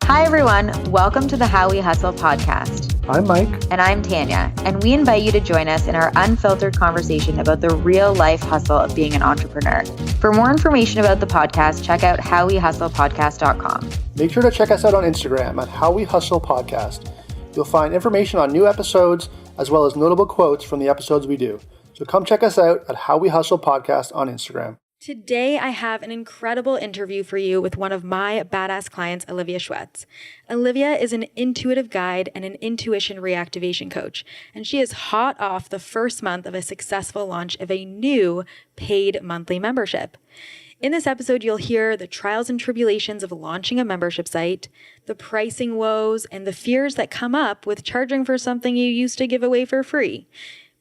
Hi, everyone. Welcome to the How We Hustle podcast. I'm Mike. And I'm Tanya. And we invite you to join us in our unfiltered conversation about the real life hustle of being an entrepreneur. For more information about the podcast, check out howwehustlepodcast.com. Make sure to check us out on Instagram at How We Hustle Podcast. You'll find information on new episodes as well as notable quotes from the episodes we do. So come check us out at How We Hustle Podcast on Instagram. Today, I have an incredible interview for you with one of my badass clients, Olivia Shwetz. Olivia is an intuitive guide and an intuition reactivation coach, and she is hot off the first month of a successful launch of a new paid monthly membership. In this episode, you'll hear the trials and tribulations of launching a membership site, the pricing woes, and the fears that come up with charging for something you used to give away for free.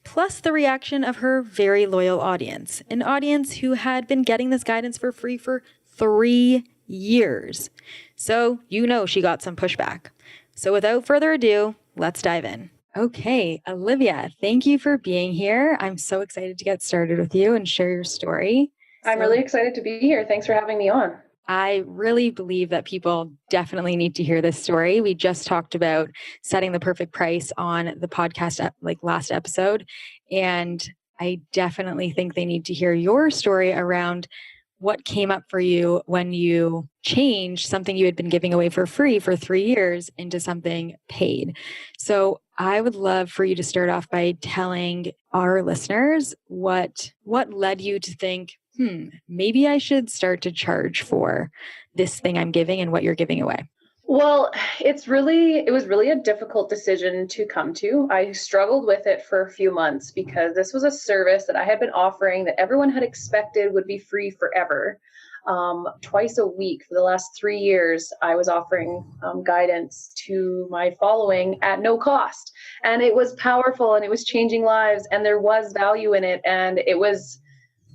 Plus the reaction of her very loyal audience, an audience who had been getting this guidance for free for 3 years. So you know she got some pushback. So without further ado, let's dive in. Okay, Olivia, thank you for being here. I'm so excited to get started with you and share your story. I'm really excited to be here. Thanks for having me on. I really believe that people definitely need to hear this story. We just talked about setting the perfect price on the podcast, last episode. And I definitely think they need to hear your story around what came up for you when you changed something you had been giving away for free for 3 years into something paid. So I would love for you to start off by telling our listeners what led you to think, maybe I should start to charge for this thing I'm giving and what you're giving away. Well, it was really a difficult decision to come to. I struggled with it for a few months because this was a service that I had been offering that everyone had expected would be free forever. Twice a week for the last 3 years, I was offering guidance to my following at no cost. And it was powerful and it was changing lives and there was value in it. And it was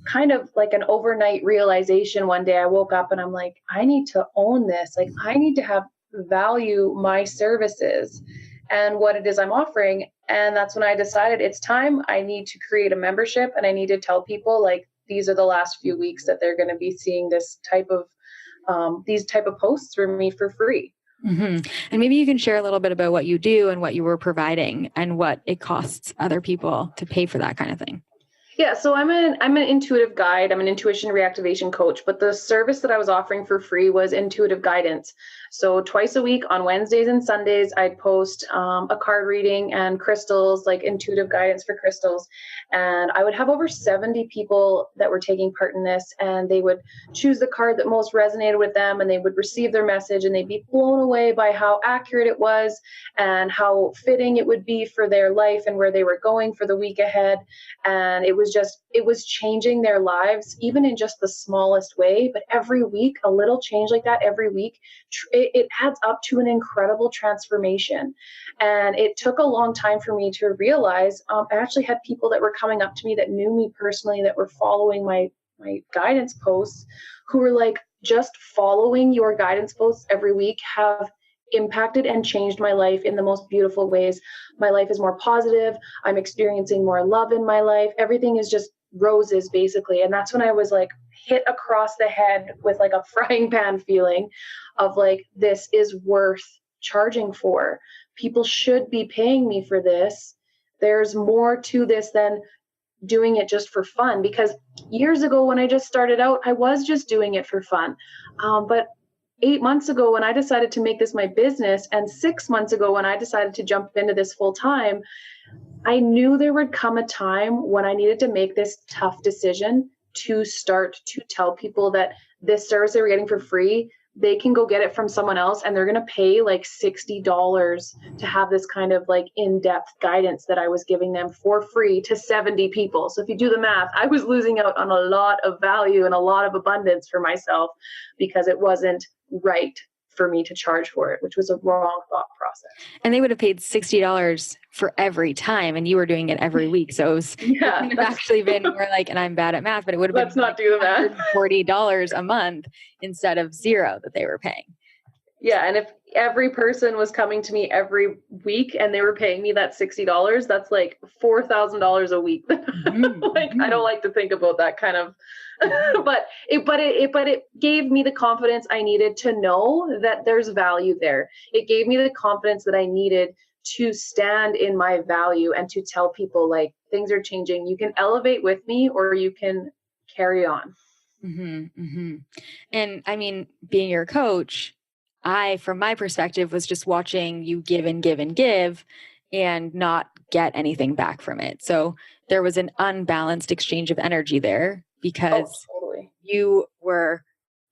kind of like an overnight realization. One day I woke up and I'm like, I need to own this. Like I need to value my services and what it is I'm offering. And that's when I decided it's time. I need to create a membership and I need to tell people like, these are the last few weeks that they're going to be seeing these type of posts from me for free. Mm-hmm. And maybe you can share a little bit about what you do and what you were providing and what it costs other people to pay for that kind of thing. Yeah, so I'm an intuitive guide. I'm an intuition reactivation coach, but the service that I was offering for free was intuitive guidance. So twice a week on Wednesdays and Sundays, I'd post a card reading and crystals, like intuitive guidance for crystals. And I would have over 70 people that were taking part in this, and they would choose the card that most resonated with them, and they would receive their message, and they'd be blown away by how accurate it was and how fitting it would be for their life and where they were going for the week ahead. And it was changing their lives, even in just the smallest way. But every week, a little change like that every week, it adds up to an incredible transformation. And it took a long time for me to realize, I actually had people that were coming up to me that knew me personally, that were following my guidance posts, who were like, just following your guidance posts every week have impacted and changed my life in the most beautiful ways. My life is more positive. I'm experiencing more love in my life. Everything is just roses, basically. And that's when I was like hit across the head with like a frying pan feeling of like, this is worth charging for. People should be paying me for this. There's more to this than doing it just for fun. Because years ago when I just started out, I was just doing it for fun. But 8 months ago when I decided to make this my business, and 6 months ago when I decided to jump into this full time, I knew there would come a time when I needed to make this tough decision to start to tell people that this service they were getting for free, they can go get it from someone else and they're going to pay like $60 to have this kind of like in-depth guidance that I was giving them for free to 70 people. So if you do the math, I was losing out on a lot of value and a lot of abundance for myself because it wasn't right for me to charge for it, which was a wrong thought process. And they would have paid $60 for every time, and you were doing it every week. So it was it would have actually been more like, and I'm bad at math, but it would have been not do the math. $40 a month instead of $0 that they were paying. Yeah, and if every person was coming to me every week and they were paying me that $60, that's like $4,000 a week. Like, I don't like to think about that kind of but it gave me the confidence I needed to know that there's value there. It gave me the confidence that I needed to stand in my value and to tell people like things are changing. You can elevate with me or you can carry on. Mm-hmm, mm-hmm. And I mean, being your coach, from my perspective, was just watching you give and give and give and not get anything back from it. So there was an unbalanced exchange of energy there because Totally. You were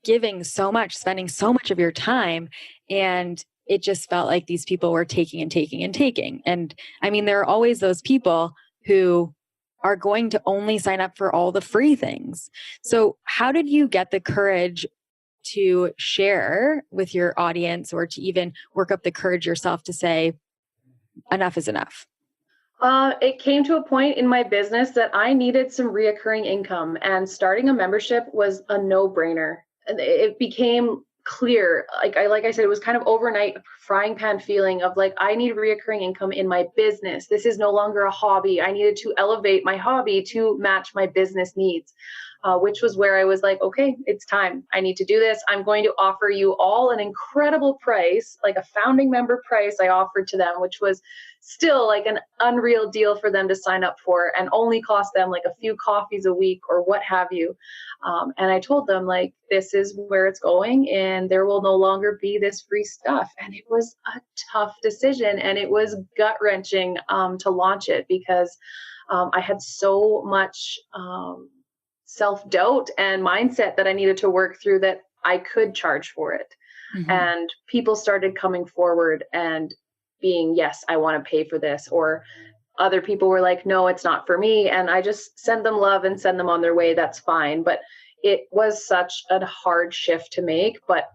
giving so much, spending so much of your time, and it just felt like these people were taking and taking and taking. And I mean, there are always those people who are going to only sign up for all the free things. So how did you get the courage to share with your audience or to even work up the courage yourself to say, enough is enough? It came to a point in my business that I needed some reoccurring income, and starting a membership was a no-brainer. And it became clear, like I said, it was kind of overnight frying pan feeling of like, I need reoccurring income in my business. This is no longer a hobby. I needed to elevate my hobby to match my business needs, which was where I was like, okay, it's time. I need to do this. I'm going to offer you all an incredible price, like a founding member price I offered to them, which was still like an unreal deal for them to sign up for and only cost them like a few coffees a week or what have you. And I told them like, this is where it's going and there will no longer be this free stuff. And it was a tough decision and it was gut wrenching to launch it because I had so much self-doubt and mindset that I needed to work through that I could charge for it. Mm-hmm. And people started coming forward and being, yes, I want to pay for this. Or other people were like, no, it's not for me. And I just send them love and send them on their way. That's fine. But it was such a hard shift to make, but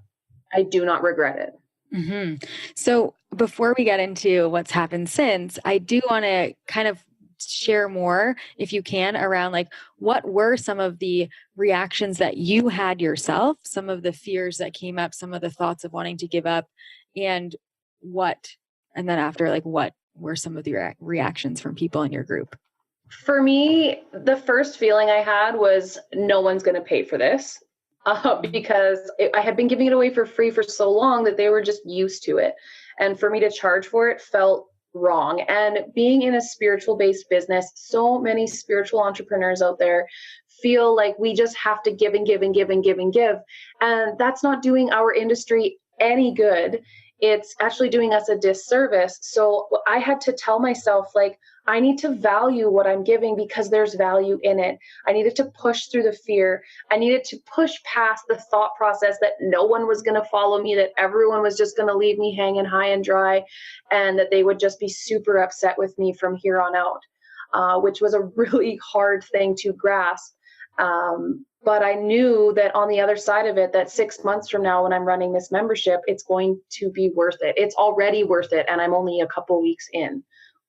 I do not regret it. Mm-hmm. So before we get into what's happened since, I do want to kind of share more, if you can, around like what were some of the reactions that you had yourself, some of the fears that came up, some of the thoughts of wanting to give up, and then after, like, what were some of the reactions from people in your group? For me, the first feeling I had was no one's going to pay for this because I had been giving it away for free for so long that they were just used to it. And for me to charge for it felt wrong. And being in a spiritual based business, so many spiritual entrepreneurs out there feel like we just have to give and give and give and give and give. And that's not doing our industry any good. It's actually doing us a disservice. So I had to tell myself, like, I need to value what I'm giving because there's value in it. I needed to push through the fear. I needed to push past the thought process that no one was going to follow me, that everyone was just going to leave me hanging high and dry, and that they would just be super upset with me from here on out, which was a really hard thing to grasp. But I knew that on the other side of it, that 6 months from now, when I'm running this membership, it's going to be worth it. It's already worth it. And I'm only a couple weeks in.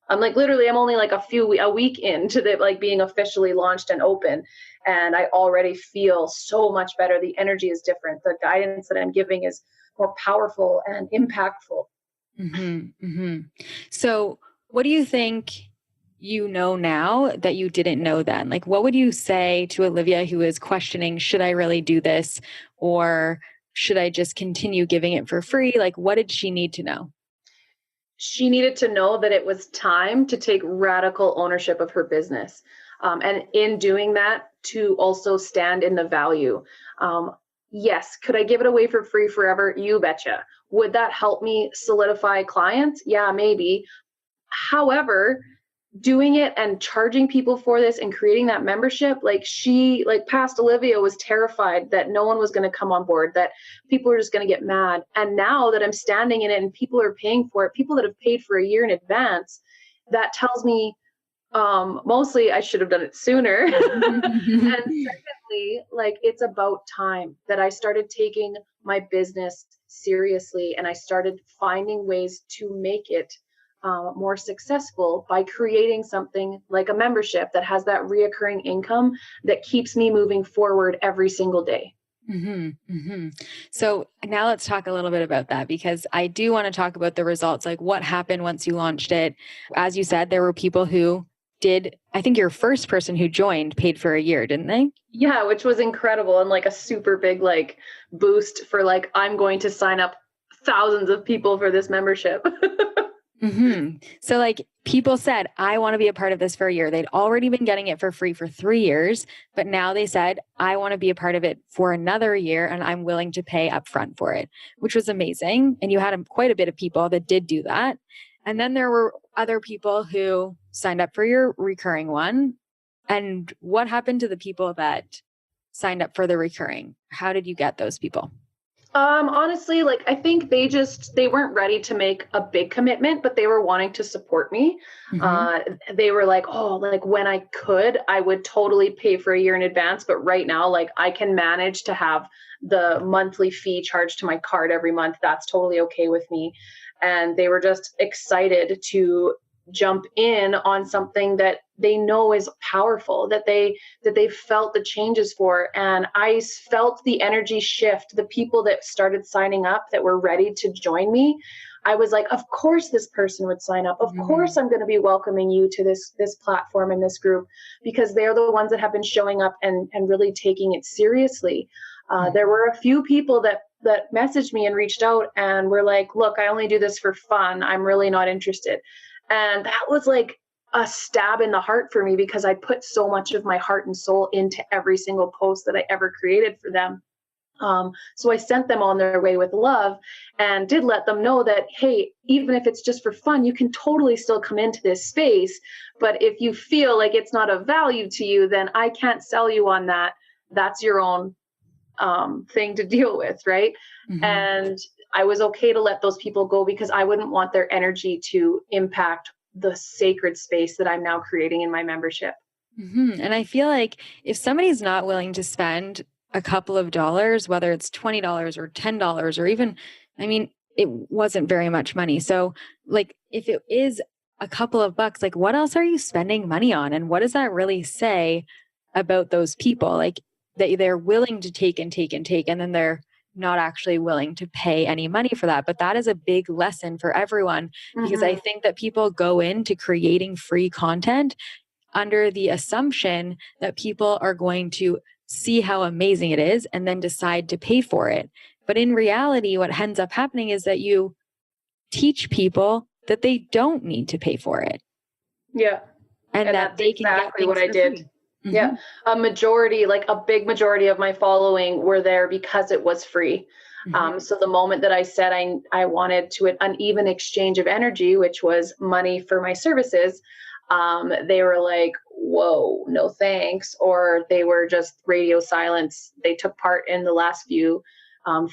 I'm like, literally, I'm only like a week into the, like, being officially launched and open. And I already feel so much better. The energy is different. The guidance that I'm giving is more powerful and impactful. Mm-hmm, mm-hmm. So what do you think you know now that you didn't know then? Like, what would you say to Olivia who is questioning, should I really do this? Or should I just continue giving it for free? Like, what did she need to know? She needed to know that it was time to take radical ownership of her business. And in doing that, to also stand in the value. Yes, could I give it away for free forever? You betcha. Would that help me solidify clients? Yeah, maybe. However, doing it and charging people for this and creating that membership, past Olivia was terrified that no one was going to come on board, that people were just going to get mad. And now that I'm standing in it and people are paying for it, people that have paid for a year in advance, that tells me mostly I should have done it sooner. And secondly, like, it's about time that I started taking my business seriously and I started finding ways to make it more successful by creating something like a membership that has that reoccurring income that keeps me moving forward every single day. Mm-hmm, mm-hmm. So now let's talk a little bit about that, because I do want to talk about the results, like what happened once you launched it. As you said, there were people who I think your first person who joined paid for a year, didn't they? Yeah, which was incredible and like a super big like boost for like, I'm going to sign up thousands of people for this membership. So like people said, I want to be a part of this for a year. They'd already been getting it for free for 3 years, but now they said, I want to be a part of it for another year and I'm willing to pay upfront for it, which was amazing. And you had quite a bit of people that did do that. And then there were other people who signed up for your recurring one. And what happened to the people that signed up for the recurring? How did you get those people? Honestly, like I think they weren't ready to make a big commitment, but they were wanting to support me. They were like, oh, like when I could, I would totally pay for a year in advance. But right now, like I can manage to have the monthly fee charged to my card every month. That's totally okay with me. And they were just excited to jump in on something that they know is powerful, that they felt the changes for. And I felt the energy shift. The people that started signing up that were ready to join me, I was like, of course this person would sign up. Of course I'm going to be welcoming you to this platform and this group, because they're the ones that have been showing up and really taking it seriously. There were a few people that messaged me and reached out and were like, look, I only do this for fun. I'm really not interested. And that was like a stab in the heart for me, because I put so much of my heart and soul into every single post that I ever created for them. So I sent them on their way with love and did let them know that, hey, even if it's just for fun, you can totally still come into this space. But if you feel like it's not of value to you, then I can't sell you on that. That's your own thing to deal with, right? And I was okay to let those people go, because I wouldn't want their energy to impact the sacred space that I'm now creating in my membership. And I feel like if somebody's not willing to spend a couple of dollars, whether it's $20 or $10 or even, I mean, it wasn't very much money. So like if it is a couple of bucks, like what else are you spending money on? And what does that really say about those people? Like they're willing to take and take and take, and then they're not actually willing to pay any money for that. But that is a big lesson for everyone, because I think that people go into creating free content under the assumption that people are going to see how amazing it is and then decide to pay for it. But in reality, what ends up happening is that you teach people that they don't need to pay for it. Yeah. And that they can exactly get what I did. Free. Yeah. A big majority of my following were there because it was free. So the moment that I said I wanted to an even exchange of energy, which was money for my services, they were like, whoa, no thanks. Or they were just radio silence. They took part in the last few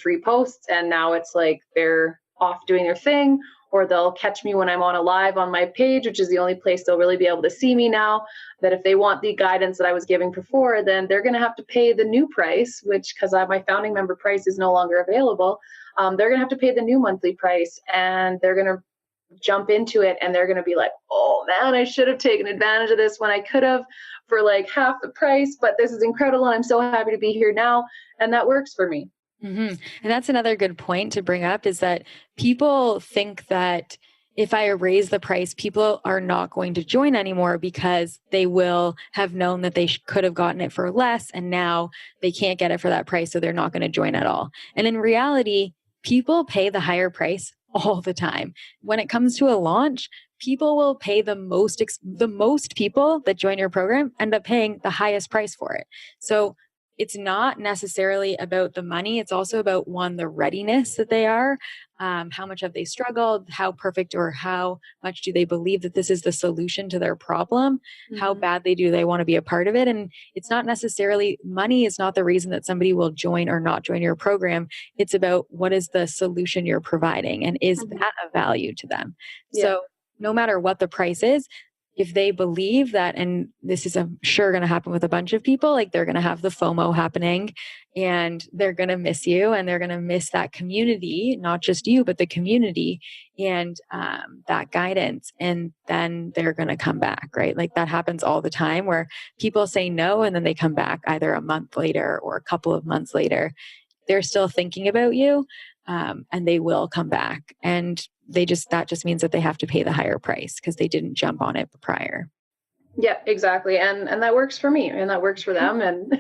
free posts, and now it's like they're off doing their thing, or they'll catch me when I'm on a live on my page, which is the only place they'll really be able to see me now. That if they want the guidance that I was giving before, then they're going to have to pay the new price, which, because my founding member price is no longer available, they're going to have to pay the new monthly price, and they're going to jump into it, and they're going to be like, oh man, I should have taken advantage of this when I could have for like half the price, but this is incredible and I'm so happy to be here now. And that works for me. And that's another good point to bring up, is that people think that if I raise the price, people are not going to join anymore because they will have known that they could have gotten it for less, and now they can't get it for that price, so they're not going to join at all. And in reality, people pay the higher price all the time. When it comes to a launch, people will pay the most people that join your program end up paying the highest price for it. So it's not necessarily about the money. It's also about, one, the readiness that they are. How much have they struggled? How perfect or how much do they believe that this is the solution to their problem? How badly do they want to be a part of it? And it's not necessarily money is not the reason that somebody will join or not join your program. It's about what is the solution you're providing, and is that of value to them? Yeah. So no matter what the price is, if they believe that, and this is sure going to happen with a bunch of people, like they're going to have the FOMO happening, and they're going to miss you, and they're going to miss that community, not just you, but the community and that guidance. And then they're going to come back, right? Like that happens all the time, where people say no, and then they come back either a month later or a couple of months later. They're still thinking about you, and they will come back. And that just means that they have to pay the higher price because they didn't jump on it prior. Yeah, exactly. And that works for me and that works for them. And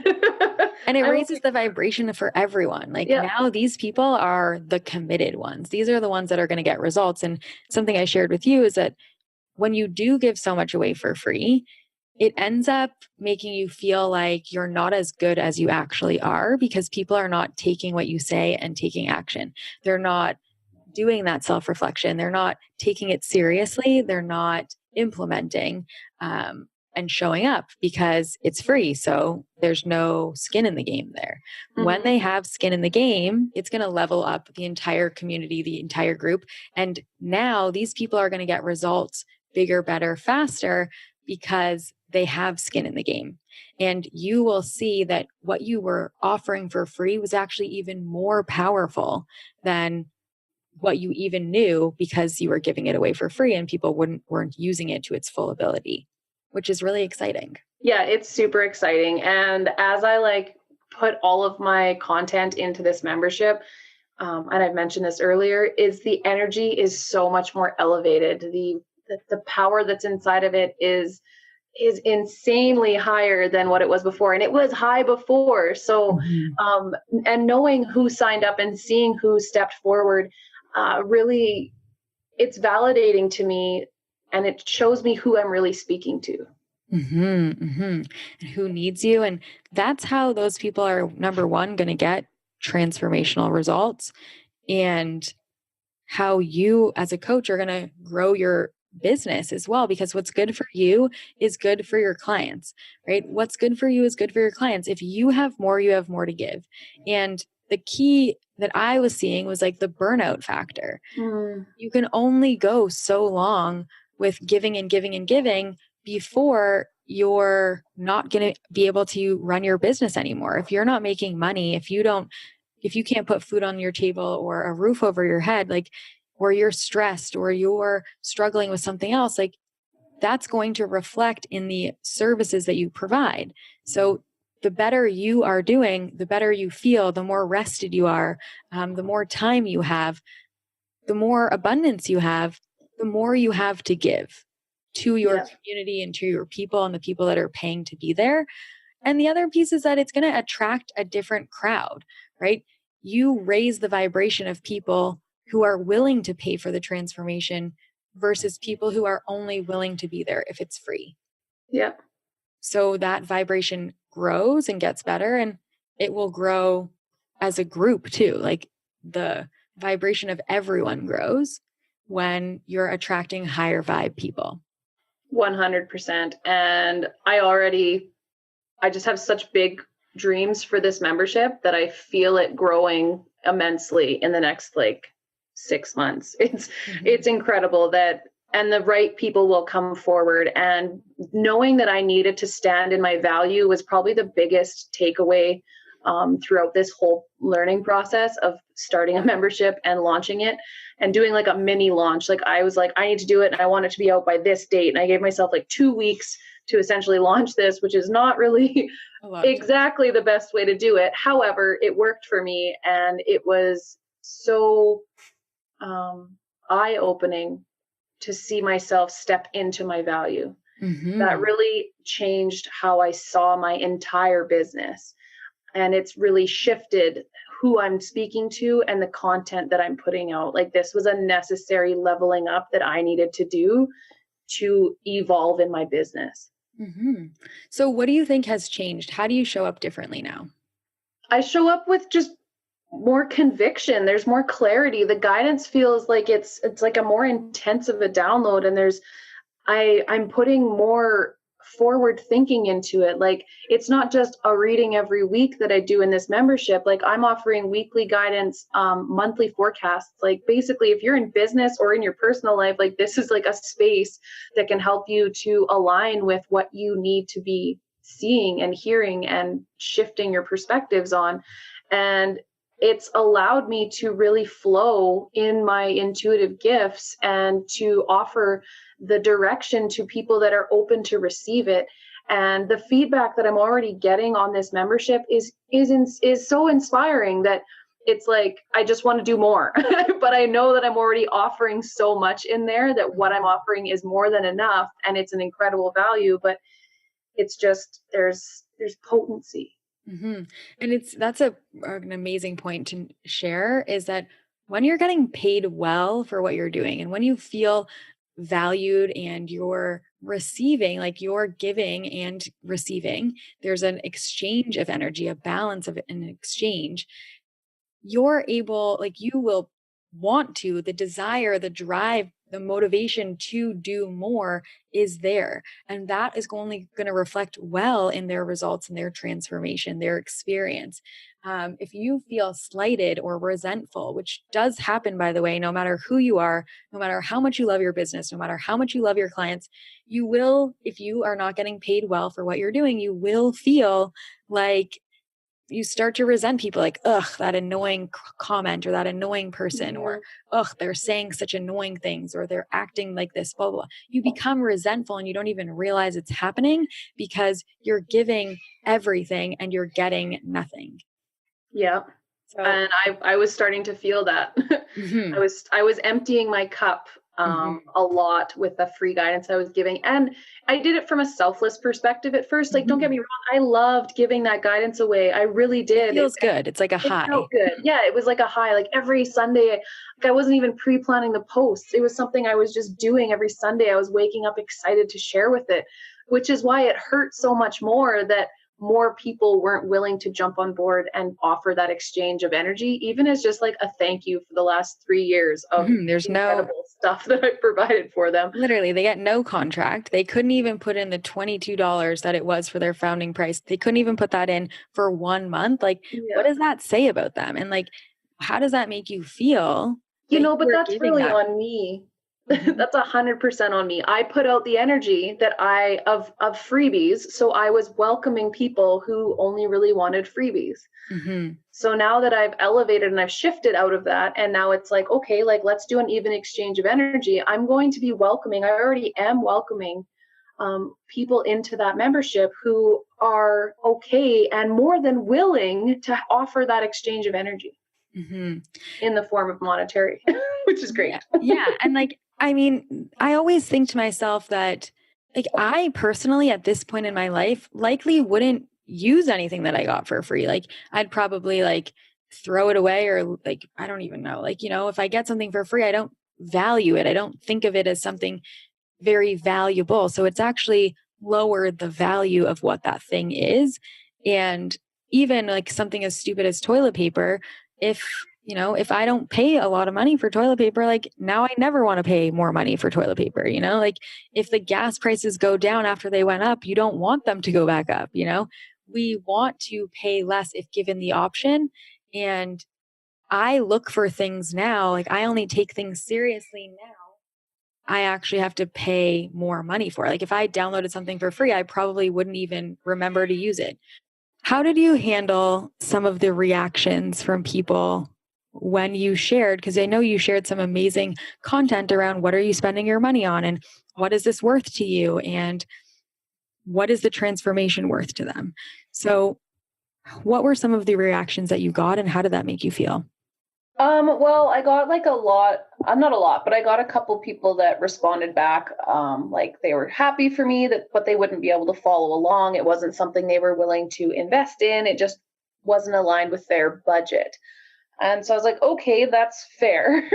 And it I'm raises okay. the vibration for everyone. Like Yeah. now these people are the committed ones. These are the ones that are going to get results. And something I shared with you is that when you do give so much away for free, it ends up making you feel like you're not as good as you actually are because people are not taking what you say and taking action. They're not doing that self-reflection. They're not taking it seriously. They're not implementing and showing up because it's free. So there's no skin in the game there. When they have skin in the game, it's going to level up the entire community, the entire group. And now these people are going to get results bigger, better, faster because they have skin in the game. And you will see that what you were offering for free was actually even more powerful than what you even knew because you were giving it away for free and people weren't using it to its full ability, which is really exciting. Yeah, it's super exciting. And as I put all of my content into this membership, and I've mentioned this earlier, is the energy is so much more elevated. The power that's inside of it is insanely higher than what it was before, and it was high before. So and knowing who signed up and seeing who stepped forward, really, it's validating to me, and it shows me who I'm really speaking to. And who needs you. And that's how those people are, number one, going to get transformational results, and how you as a coach are going to grow your business as well, because what's good for you is good for your clients, right? What's good for you is good for your clients. If you have more, you have more to give. And the key that I was seeing was like the burnout factor. You can only go so long with giving and giving and giving before you're not going to be able to run your business anymore. If you're not making money, if you can't put food on your table or a roof over your head, or you're stressed or you're struggling with something else, that's going to reflect in the services that you provide. So the better you are doing, the better you feel, the more rested you are, the more time you have, the more abundance you have, the more you have to give to your community and to your people and the people that are paying to be there. And the other piece is that it's going to attract a different crowd, right? You raise the vibration of people who are willing to pay for the transformation versus people who are only willing to be there if it's free. Yeah. So that vibration grows and gets better, and it will grow as a group too. Like the vibration of everyone grows when you're attracting higher vibe people. 100%. And I just have such big dreams for this membership that I feel it growing immensely in the next 6 months. It's incredible and the right people will come forward, and knowing that I needed to stand in my value was probably the biggest takeaway throughout this whole learning process of starting a membership and launching it and doing a mini launch. I was I need to do it and I want it to be out by this date. And I gave myself 2 weeks to essentially launch this, which is not really exactly the best way to do it. However, it worked for me, and it was so eye-opening to see myself step into my value. That really changed how I saw my entire business. And it's really shifted who I'm speaking to and the content that I'm putting out. This was a necessary leveling up that I needed to do to evolve in my business. So what do you think has changed? How do you show up differently now? I show up with just more conviction. There's more clarity. The guidance feels like it's a more intense of a download, and I'm putting more forward thinking into it. It's not just a reading every week that I do in this membership. I'm offering weekly guidance, monthly forecasts. Basically, if you're in business or in your personal life, this is a space that can help you to align with what you need to be seeing and hearing and shifting your perspectives on. And it's allowed me to really flow in my intuitive gifts and to offer the direction to people that are open to receive it. And the feedback that I'm already getting on this membership is so inspiring that it's like, I just want to do more, but I know that I'm already offering so much in there that what I'm offering is more than enough. And it's an incredible value, but it's just, there's potency. Mm-hmm. And that's an amazing point to share, is that when you're getting paid well for what you're doing and when you feel valued and you're receiving, like you're giving and receiving, there's an exchange of energy, a balance of an exchange. You're able, like you will want to, the desire, the drive, the motivation to do more is there. And that is only going to reflect well in their results and their transformation, their experience. If you feel slighted or resentful, which does happen, by the way, no matter who you are, no matter how much you love your business, no matter how much you love your clients, you will, if you are not getting paid well for what you're doing, you will feel like you start to resent people, like, ugh, that annoying comment, or that annoying person, or ugh, they're saying such annoying things, or they're acting like this, blah, blah, blah. You become resentful and you don't even realize it's happening because you're giving everything and you're getting nothing. Yeah. So, and I was starting to feel that. Mm-hmm. I was emptying my cup a lot with the free guidance I was giving. And I did it from a selfless perspective at first. Like, don't get me wrong, I loved giving that guidance away. I really did. It feels good. It's like a high. It felt good. Yeah, it was like a high. Like every Sunday, I wasn't even pre-planning the posts. It was something I was just doing every Sunday. I was waking up excited to share with it, which is why it hurt so much more that more people weren't willing to jump on board and offer that exchange of energy, even as just like a thank you for the last 3 years of there's incredible stuff that I provided for them. Literally, they get no contract. They couldn't even put in the $22 that it was for their founding price. They couldn't even put that in for 1 month. Like, what does that say about them? And like, how does that make you feel? But that's really on me. That's 100% on me. I put out the energy that of freebies. So I was welcoming people who only really wanted freebies. So now that I've elevated and I've shifted out of that, and now it's like, okay, like let's do an even exchange of energy. I'm going to be welcoming. I already am welcoming people into that membership who are okay and more than willing to offer that exchange of energy in the form of monetary, which is great. Yeah. And like, I mean, I always think to myself that, like, I personally at this point in my life likely wouldn't use anything that I got for free. Like, I'd probably like throw it away, or like, I don't even know. Like, if I get something for free, I don't value it. I don't think of it as something very valuable. So it's actually lowered the value of what that thing is. And even like something as stupid as toilet paper, if I don't pay a lot of money for toilet paper, like now I never want to pay more money for toilet paper, like if the gas prices go down after they went up, you don't want them to go back up, we want to pay less if given the option. And I look for things now, like I only take things seriously now. I actually have to pay more money for it. Like if I downloaded something for free, I probably wouldn't even remember to use it. How did you handle some of the reactions from people when you shared? Because I know you shared some amazing content around what are you spending your money on, and what is this worth to you, and what is the transformation worth to them? So what were some of the reactions that you got, and how did that make you feel? Well, I got like a lot, not a lot, but I got a couple people that responded back. Like they were happy for me, but they wouldn't be able to follow along. It wasn't something they were willing to invest in. It just wasn't aligned with their budget. And so I was like, okay, that's fair.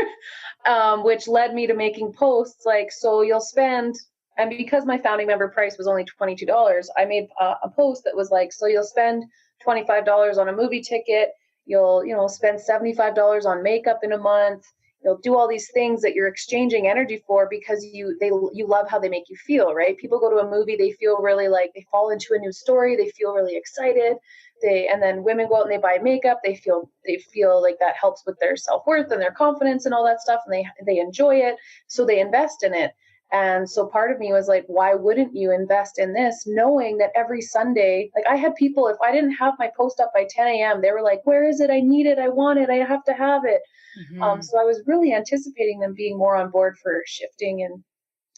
Which led me to making posts like, so you'll spend, and because my founding member price was only $22, I made a post that was like, so you'll spend $25 on a movie ticket. You'll spend $75 on makeup in a month. You'll do all these things that you're exchanging energy for because you love how they make you feel, right? People go to a movie, they feel really like they fall into a new story, they feel really excited. And then women go out and they buy makeup, they feel like that helps with their self-worth and their confidence and all that stuff, and they enjoy it, so they invest in it. And so part of me was like, why wouldn't you invest in this, knowing that every Sunday, like I had people, if I didn't have my post up by 10 a.m., they were like, where is it? I need it. I want it. I have to have it. So I was really anticipating them being more on board for shifting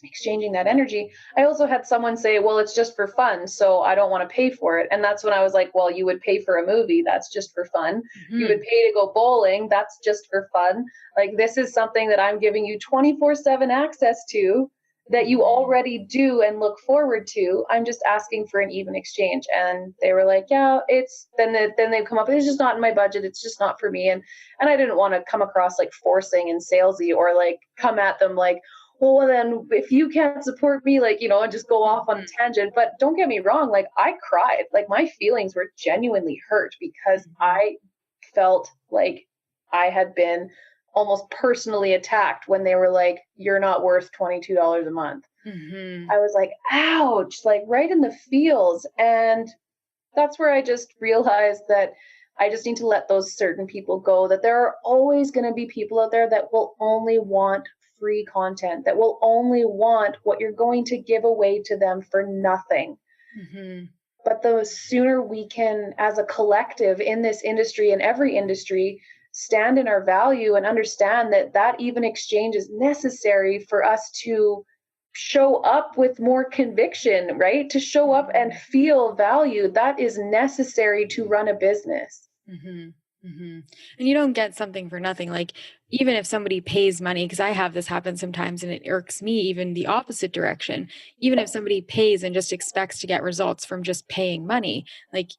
exchanging that energy. I also had someone say, well, it's just for fun, so I don't want to pay for it. And that's when I was like, well, you would pay for a movie, that's just for fun. You would pay to go bowling, that's just for fun. Like, this is something that I'm giving you 24/7 access to, that you already do and look forward to. I'm just asking for an even exchange. And they were like, yeah, it's then they've come up, it's just not in my budget, it's just not for me. And I didn't want to come across like forcing and salesy, or like come at them like, well, then if you can't support me, like, and just go off on a tangent. But don't get me wrong, like, I cried, like, my feelings were genuinely hurt, because I felt like I had been almost personally attacked when they were like, you're not worth $22 a month. I was like, ouch, like right in the feels. And that's where I just realized that I just need to let those certain people go, that there are always going to be people out there that will only want free content, that will only want what you're going to give away to them for nothing. But the sooner we can, as a collective in this industry and every industry, stand in our value and understand that that even exchange is necessary for us to show up with more conviction, right? To show up and feel valued. That is necessary to run a business. And you don't get something for nothing. Like, even if somebody pays money, because I have this happen sometimes and it irks me, even the opposite direction. Even if somebody pays and just expects to get results from just paying money, like,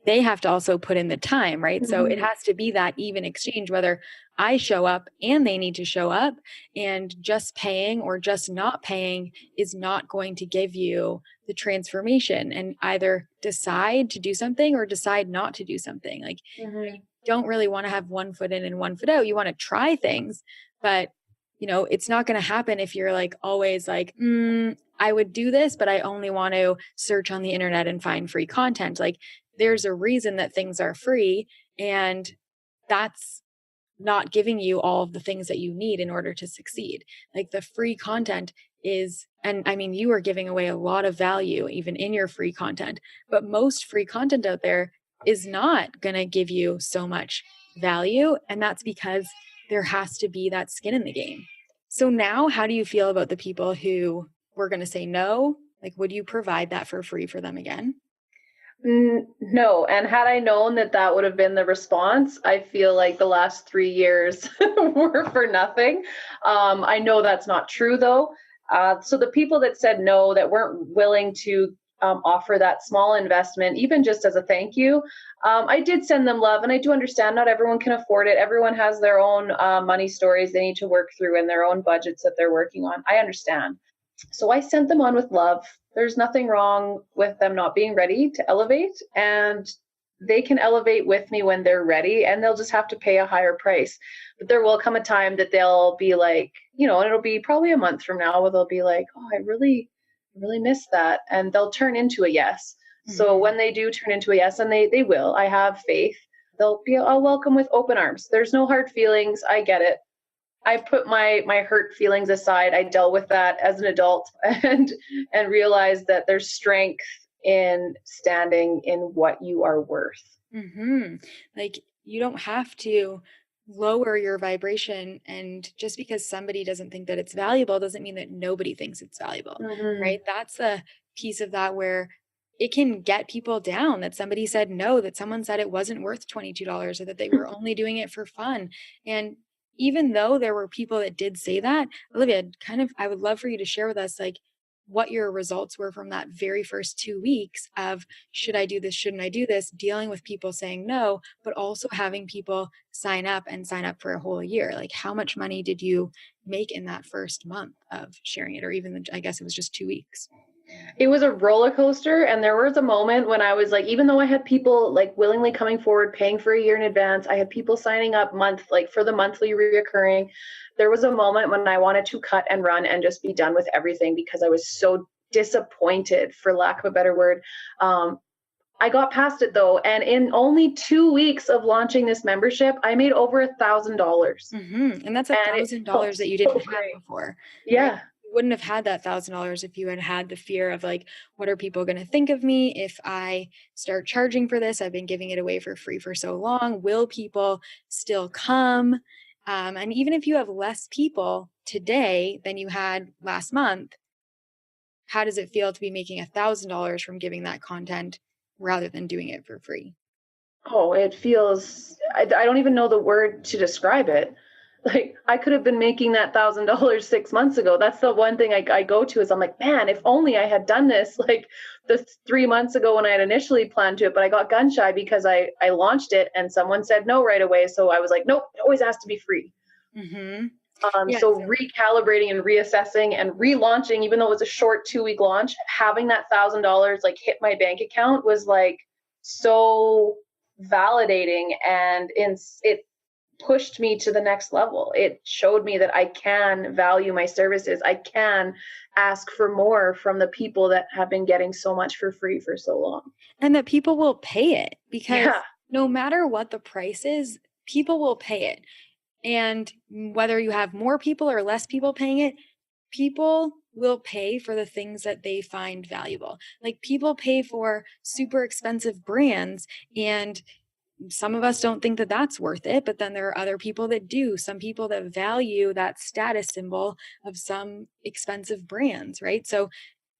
they have to also put in the time, right? So it has to be that even exchange, whether I show up and they need to show up. And just paying or just not paying is not going to give you the transformation, and either decide to do something or decide not to do something. Like, you don't really want to have one foot in and one foot out. You want to try things, but it's not going to happen if you're like always like, I would do this, but I only want to search on the internet and find free content. Like, there's a reason that things are free, and that's not giving you all of the things that you need in order to succeed. Like, the free content is, and I mean, you are giving away a lot of value even in your free content, but most free content out there is not going to give you so much value. And that's because there has to be that skin in the game. So now, how do you feel about the people who were going to say no? Like, would you provide that for free for them again? No. And had I known that that would have been the response, I feel like the last 3 years were for nothing. I know that's not true, though. So the people that said no, that weren't willing to offer that small investment, even just as a thank you, I did send them love. And I do understand not everyone can afford it. Everyone has their own money stories they need to work through and their own budgets that they're working on. I understand. So I sent them on with love. There's nothing wrong with them not being ready to elevate, and they can elevate with me when they're ready, and they'll just have to pay a higher price. But there will come a time that they'll be like, and it'll be probably a month from now where they'll be like, oh, I really miss that. And they'll turn into a yes. So when they do turn into a yes, and they will, I have faith, they'll be welcome with open arms. There's no hard feelings. I get it. I put my hurt feelings aside. I dealt with that as an adult and realized that there's strength in standing in what you are worth. Like, you don't have to lower your vibration, and just because somebody doesn't think that it's valuable doesn't mean that nobody thinks it's valuable, right? That's a piece of that where it can get people down, that somebody said no, that someone said it wasn't worth $22, or that they were only doing it for fun. And even though there were people that did say that, Olivia, I would love for you to share with us, like, what your results were from that very first 2 weeks of, should I do this? Shouldn't I do this? Dealing with people saying no, but also having people sign up for a whole year. Like, how much money did you make in that first month of sharing it? Or even, I guess it was just 2 weeks. It was a roller coaster. And there was a moment when I was like, even though I had people like willingly coming forward, paying for a year in advance, I had people signing up for the monthly reoccurring. There was a moment when I wanted to cut and run and just be done with everything, because I was so disappointed, for lack of a better word. I got past it though. And in only 2 weeks of launching this membership, I made over $1,000. And that's $1,000 that you didn't have before. Yeah. Right? Wouldn't have had that $1,000 if you had the fear of like, what are people going to think of me if I start charging for this? I've been giving it away for free for so long. Will people still come? And even if you have less people, today than you had last month, how does it feel to be making $1,000 from giving that content rather than doing it for free? Oh, it feels, I don't even know the word to describe it. Like, I could have been making that $1,000 6 months ago. That's the one thing I go to is I'm like, man, if only I had done this like the 3 months ago when I had initially planned to it, but I got gun shy because I launched it and someone said no right away. So I was like, nope, it always has to be free. Mm-hmm. So recalibrating and reassessing and relaunching, even though it was a short 2-week launch, having that $1,000 like hit my bank account was like so validating, and it pushed me to the next level. It showed me that I can value my services. I can ask for more from the people that have been getting so much for free for so long. And that people will pay it, because no matter what the price is, people will pay it. And whether you have more people or less people paying it, people will pay for the things that they find valuable. Like, people pay for super expensive brands, and some of us don't think that that's worth it, but then there are other people that do. Some people that value that status symbol of some expensive brands, right? So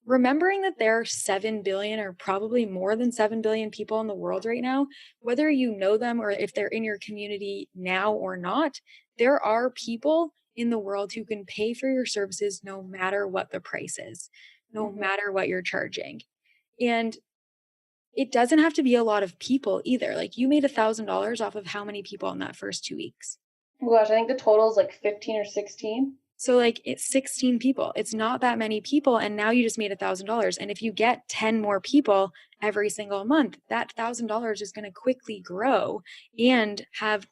remembering that there are 7 billion, or probably more than 7 billion people in the world right now, whether you know them or if they're in your community now or not, there are people in the world who can pay for your services no matter what the price is, no matter what you're charging. And it doesn't have to be a lot of people either. Like, you made $1,000 off of how many people in that first 2 weeks? Oh gosh, I think the total is like 15 or 16. So like, it's 16 people. It's not that many people. And now you just made $1,000. And if you get 10 more people every single month, that $1,000 is going to quickly grow and have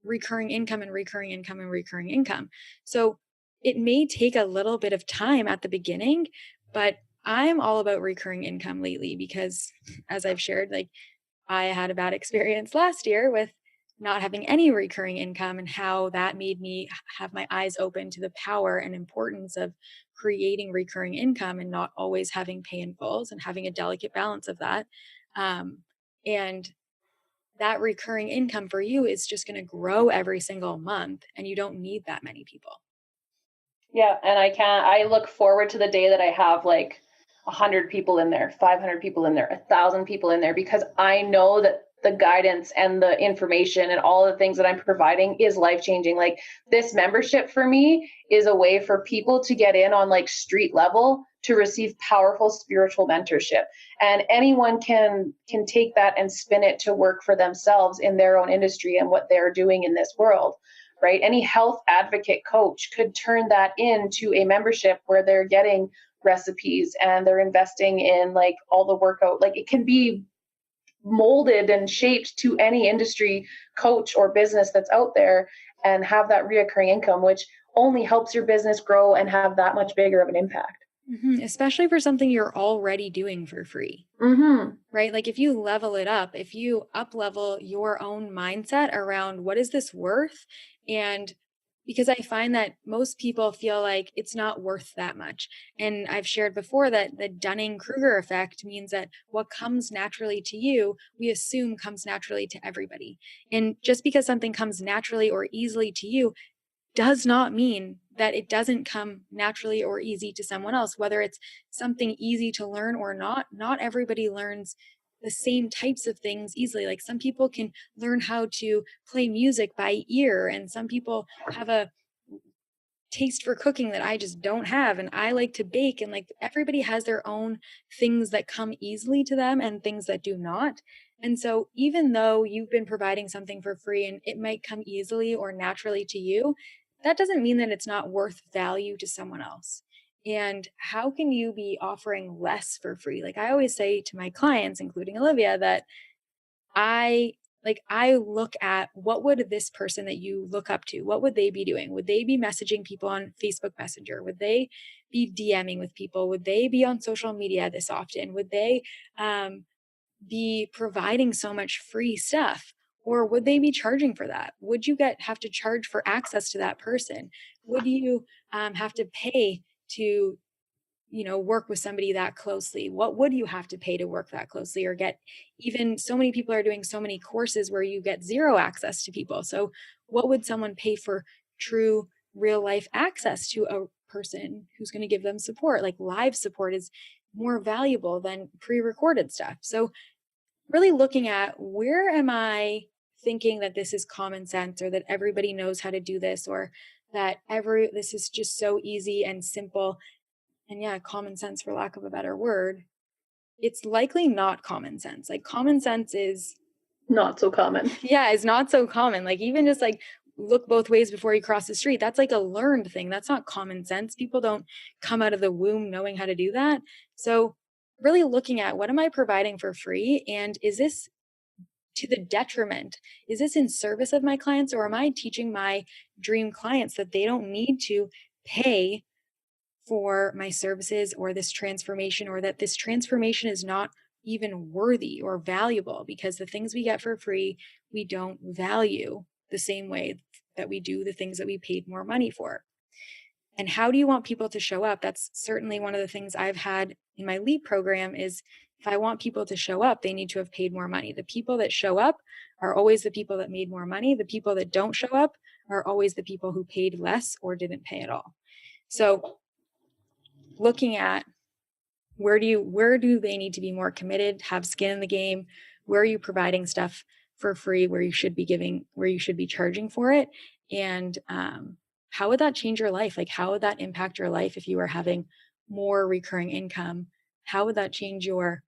recurring income and recurring income and recurring income. So it may take a little bit of time at the beginning, but I'm all about recurring income lately because, as I've shared, like, I had a bad experience last year with not having any recurring income, and how that made me have my eyes open to the power and importance of creating recurring income and not always having pay in fulls, and having a delicate balance of that. And that recurring income for you is just going to grow every single month, and you don't need that many people. Yeah, and I look forward to the day that I have like 100 people in there, 500 people in there, 1,000 people in there, because I know that the guidance and the information and all the things that I'm providing is life-changing. Like, this membership for me is a way for people to get in on like street level to receive powerful spiritual mentorship. And anyone can take that and spin it to work for themselves in their own industry and what they're doing in this world. Right? Any health advocate coach could turn that into a membership where they're getting recipes and they're investing in like all the workout. Like, it can be molded and shaped to any industry coach or business that's out there, and have that reoccurring income, which only helps your business grow and have that much bigger of an impact. Especially for something you're already doing for free, right? Like, if you level it up, if you up level your own mindset around what is this worth, and because I find that most people feel like it's not worth that much. And I've shared before that the Dunning-Kruger effect means that what comes naturally to you, we assume comes naturally to everybody. And just because something comes naturally or easily to you does not mean that it doesn't come naturally or easy to someone else. Whether it's something easy to learn or not everybody learns the same types of things easily. Like, some people can learn how to play music by ear, and some people have a taste for cooking that I just don't have, and I like to bake, and like, everybody has their own things that come easily to them and things that do not. And so even though you've been providing something for free and it might come easily or naturally to you, that doesn't mean that it's not worth value to someone else. And how can you be offering less for free? Like, I always say to my clients, including Olivia, that I look at, what would this person that you look up to, what would they be doing? Would they be messaging people on Facebook Messenger? Would they be DMing with people? Would they be on social media this often? Would they be providing so much free stuff? Or would they be charging for that? Would you have to charge for access to that person? Would you have to pay to work with somebody that closely? What would you have to pay to work that closely, or get? Even so many people are doing so many courses where you get zero access to people. So what would someone pay for true real life access to a person who's going to give them support. Like live support is more valuable than pre-recorded stuff. So really looking at, where am I thinking that this is common sense, or that everybody knows how to do this, or that this is just so easy and simple. And yeah, common sense, for lack of a better word, it's likely not common sense. Like common sense is not so common. Yeah, is not so common. Like even just like look both ways before you cross the street. That's like a learned thing. That's not common sense. People don't come out of the womb knowing how to do that. So really looking at, what am I providing for free? And is this to the detriment? Is this in service of my clients, or am I teaching my dream clients that they don't need to pay for my services or this transformation, or that this transformation is not even worthy or valuable, because the things we get for free, we don't value the same way that we do the things that we paid more money for. And how do you want people to show up? That's certainly one of the things I've had in my LEAP program is, if I want people to show up, they need to have paid more money. The people that show up are always the people that made more money. The people that don't show up are always the people who paid less or didn't pay at all. So looking at, where do they need to be more committed, have skin in the game? Where are you providing stuff for free, where you should be charging for it? And how would that change your life? Like, how would that impact your life if you were having more recurring income? How would that change your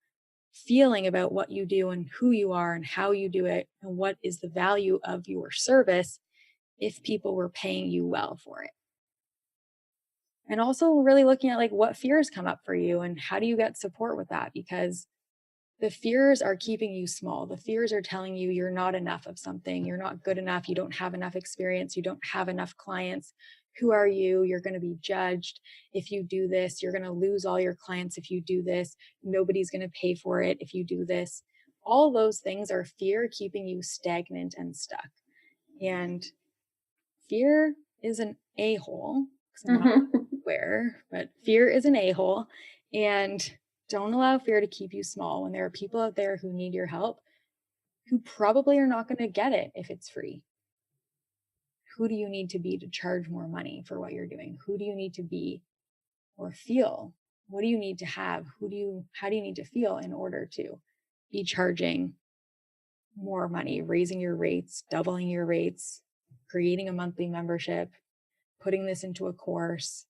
feeling about what you do and who you are and how you do it, and what is the value of your service if people were paying you well for it? And also really looking at like, what fears come up for you and how do you get support with that? Because the fears are keeping you small. The fears are telling you you're not enough of something. You're not good enough. You don't have enough experience. You don't have enough clients. Who are you? You're going to be judged if you do this. You're going to lose all your clients if you do this. Nobody's going to pay for it if you do this. All those things are fear keeping you stagnant and stuck. And fear is an a-hole. I'm not aware, but fear is an a-hole. And don't allow fear to keep you small when there are people out there who need your help, who probably are not going to get it if it's free. Who do you need to be to charge more money for what you're doing? Who do you need to be or feel? What do you need to have? How do you need to feel in order to be charging more money, raising your rates, doubling your rates, creating a monthly membership, putting this into a course?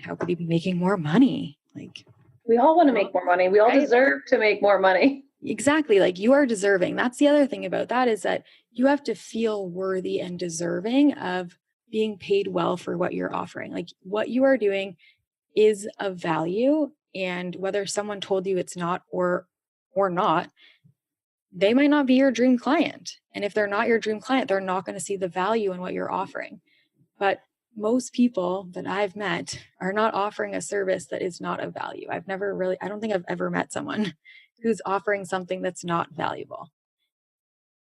How could you be making more money? Like, we all want to make more money. We all deserve to make more money. Exactly. Like, you are deserving. That's the other thing about that, is that you have to feel worthy and deserving of being paid well for what you're offering. Like, what you are doing is of value, and whether someone told you it's not or not, they might not be your dream client. And if they're not your dream client, they're not going to see the value in what you're offering. But most people that I've met are not offering a service that is not of value. I don't think I've ever met someone who's offering something that's not valuable.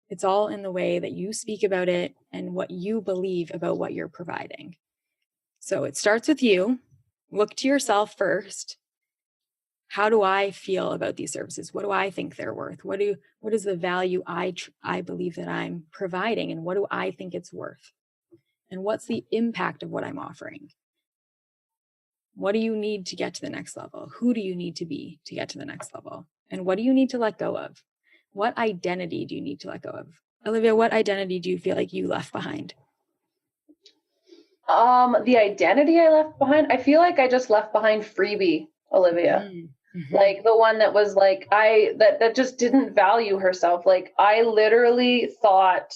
It's all in the way that you speak about it and what you believe about what you're providing. So it starts with you. Look to yourself first. How do I feel about these services? What do I think they're worth? What is the value I believe that I'm providing, and what do I think it's worth? And what's the impact of what I'm offering? What do you need to get to the next level? Who do you need to be to get to the next level? And what do you need to let go of? What identity do you need to let go of? Olivia, what identity do you feel like you left behind? The identity I left behind, I feel like I just left behind freebie Olivia. Mm-hmm. Like the one that was like, that just didn't value herself. Like, I literally thought,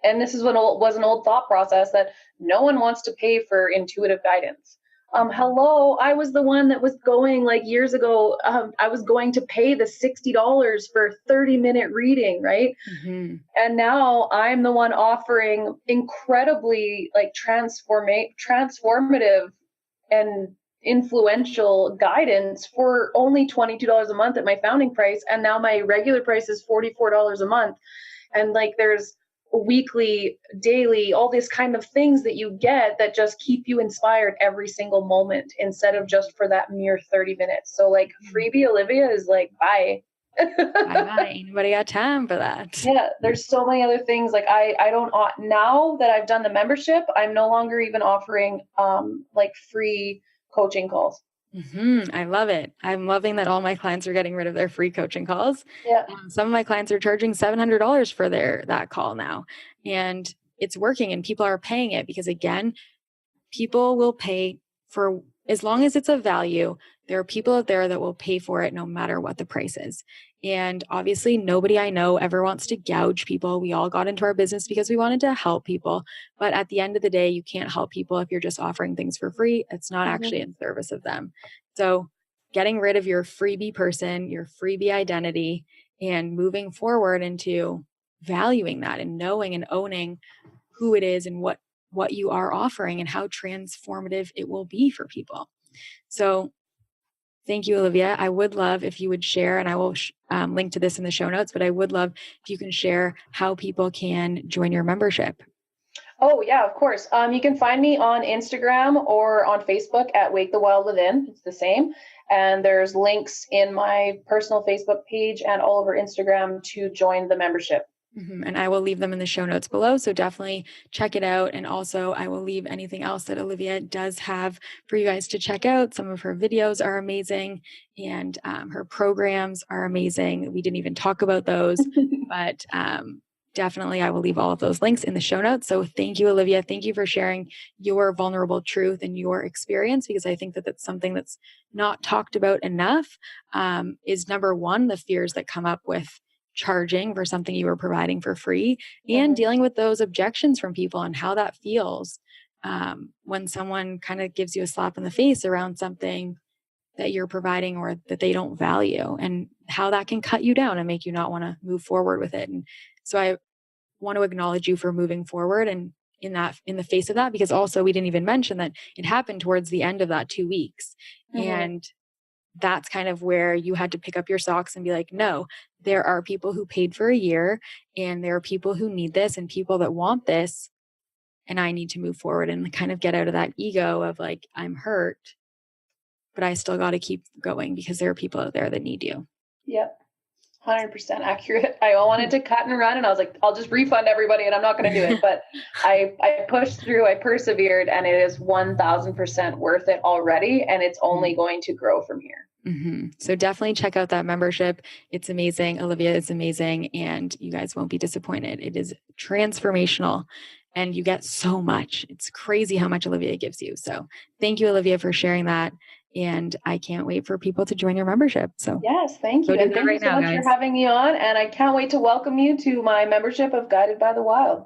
and this is was an old thought process, that no one wants to pay for intuitive guidance. Hello, I was the one that was going, like, years ago, I was going to pay the $60 for a 30-minute reading, right? Mm-hmm. And now I'm the one offering incredibly, like, transformative and influential guidance for only $22 a month at my founding price. And now my regular price is $44 a month. And like, there's weekly, daily, all these kind of things that you get that just keep you inspired every single moment, instead of just for that mere 30 minutes. So like, freebie Olivia is like, bye. Ain't nobody got time for that. Yeah, there's so many other things. Like I don't, now that I've done the membership, I'm no longer even offering like free coaching calls. I love it. I'm loving that all my clients are getting rid of their free coaching calls. Yeah. Some of my clients are charging $700 for that call now, and it's working, and people are paying it because, again, people will pay for, as long as it's of value. There are people out there that will pay for it no matter what the price is. And obviously nobody I know ever wants to gouge people. We all got into our business because we wanted to help people. But at the end of the day, you can't help people if you're just offering things for free. It's not actually in service of them. So getting rid of your freebie person, your freebie identity, and moving forward into valuing that and knowing and owning who it is and what you are offering and how transformative it will be for people. So thank you, Olivia. I would love if you would share, and I will link to this in the show notes, but I would love if you can share how people can join your membership. Oh, yeah, of course. You can find me on Instagram or on Facebook at Wake the Wild Within. It's the same. And there's links in my personal Facebook page and all over Instagram to join the membership. And I will leave them in the show notes below. So definitely check it out. And also I will leave anything else that Olivia does have for you guys to check out. Some of her videos are amazing, and her programs are amazing. We didn't even talk about those, but definitely I will leave all of those links in the show notes. So thank you, Olivia. Thank you for sharing your vulnerable truth and your experience, because I think that that's something that's not talked about enough, is number one, the fears that come up with charging for something you were providing for free, and dealing with those objections from people and how that feels when someone kind of gives you a slap in the face around something that you're providing or that they don't value, and how that can cut you down and make you not want to move forward with it. And so I want to acknowledge you for moving forward and in the face of that, because also we didn't even mention that it happened towards the end of that 2 weeks. And that's kind of where you had to pick up your socks and be like, no, there are people who paid for a year, and there are people who need this and people that want this, and I need to move forward and kind of get out of that ego of like, I'm hurt, but I still got to keep going because there are people out there that need you. Yep. 100% accurate. I wanted to cut and run, and I was like, I'll just refund everybody and I'm not going to do it. But I pushed through, I persevered, and it is 1000% worth it already. And it's only going to grow from here. So definitely check out that membership. It's amazing. Olivia is amazing, and you guys won't be disappointed. It is transformational, and you get so much. It's crazy how much Olivia gives you. So thank you, Olivia, for sharing that. And I can't wait for people to join your membership. So yes, thank you. And thank you so much for having me on. And I can't wait to welcome you to my membership of Guided by the Wild.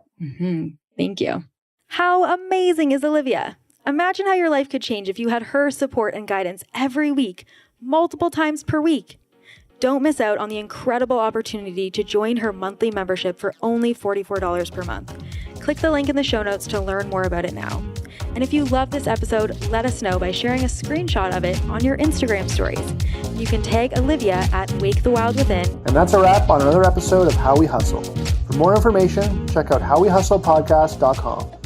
Thank you. How amazing is Olivia? Imagine how your life could change if you had her support and guidance every week, multiple times per week. Don't miss out on the incredible opportunity to join her monthly membership for only $44 per month. Click the link in the show notes to learn more about it now. And if you love this episode, let us know by sharing a screenshot of it on your Instagram stories. You can tag Olivia at Wake the Wild Within. And that's a wrap on another episode of How We Hustle. For more information, check out howwehustlepodcast.com.